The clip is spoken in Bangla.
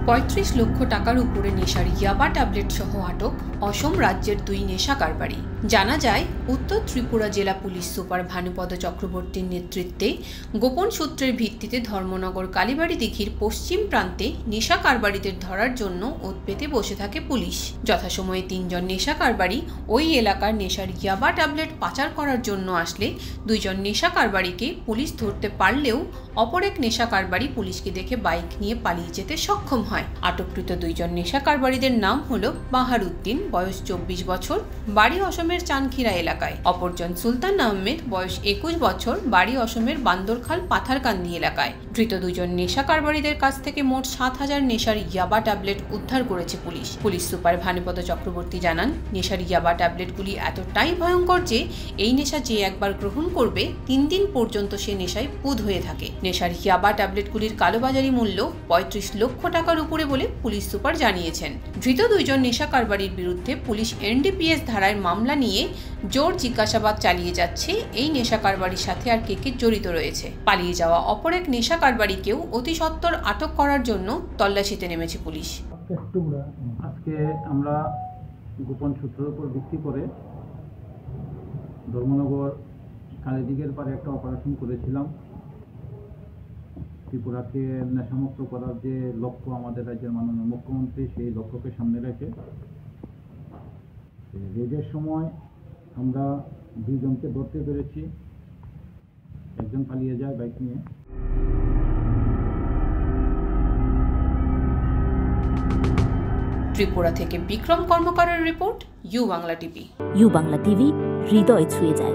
৩৫ লক্ষ টাকার উপরে নেশার ইয়াবা ট্যাবলেট সহ আটক অসম রাজ্যের ২ নেশা কারবারি। জানা যায়, উত্তর ত্রিপুরা জেলা পুলিশ সুপার ভানুপদ চক্রবর্তীর নেতৃত্বে গোপন সূত্রের ভিত্তিতে ধর্মনগর কালীবাড়ি দিঘির পশ্চিম প্রান্তে নেশা কারবারিদের ধরার জন্য ওঁত পেতে বসে থাকে পুলিশ। যথাসময়ে ৩ জন নেশা কারবারি ওই এলাকার নেশার ইয়াবা ট্যাবলেট পাচার করার জন্য আসলে ২ জন নেশা কারবারিকে পুলিশ ধরতে পারলেও অপর এক নেশা কারবারি পুলিশকে দেখে বাইক নিয়ে পালিয়ে যেতে সক্ষম হয়। আটককৃত ২ জন নেশা কারবারিদের নাম হলো বাহারউদ্দিন, বয়স ২৪ বছর, বাড়ি অসমের চানখিরা এলাকায়। অপরজন সুলতান আহমেদ, বয়স ২১ বছর, বাড়ি অসমের বান্দরখাল পাথারকান্দি এলাকায়। ধৃত ২ জন নেশা কারবারিদের কাছ থেকে মোট ৭,০০০ নেশার ইয়াবা ট্যাবলেট উদ্ধার করেছে police. Police super Bhanupada Chakraborty জানান, নেশার ইয়াবা ট্যাবলেটগুলি এতটাই ভয়ঙ্কর যে এই নেশা যে একবার গ্রহণ করবে ৩ দিন পর্যন্ত সে নেশায় পুঁদ হয়ে থাকে। নেশার ইয়াবা ট্যাবলেটগুলির কালোবাজারি মূল্য ৩৫ লক্ষ টাকার উপরে বলে পুলিশ সুপার জানিয়েছেন। ধৃত ২ জন নেশা কারবারির বিরুদ্ধে পুলিশ NDPS ধারায় মামলা নিয়ে জোর জিজ্ঞাসাবাদ চালিয়ে যাচ্ছে। এই নেশা কারবারির সাথে আর কে কে জড়িত রয়েছে। পালিয়ে যাওয়া অপর এক নেশা কারবারিকেও অতি সত্বর আটক করার জন্য তল্লাশিতে নেমেছে পুলিশ। আজকে আমরা গোপন সূত্রের উপর ভিত্তি করে ধর্মনগর কালীদিঘির পারে একটা অপারেশন করেছিলাম। ত্রিপুরাকে নেশামুক্ত করার যে লক্ষ্য আমাদের রাজ্যের মাননীয় মুখ্যমন্ত্রী, সেই লক্ষ্যকে সামনে রেখে রেজের সময় আমরা ২ জনকে ধরতে পেরেছি। একজন পালিয়ে যায় বাইক নিয়ে। ত্রিপুরা থেকে বিক্রম কর্মকারের report, U Bangla TV. U Bangla TV, হৃদয় ছুঁয়ে যায়।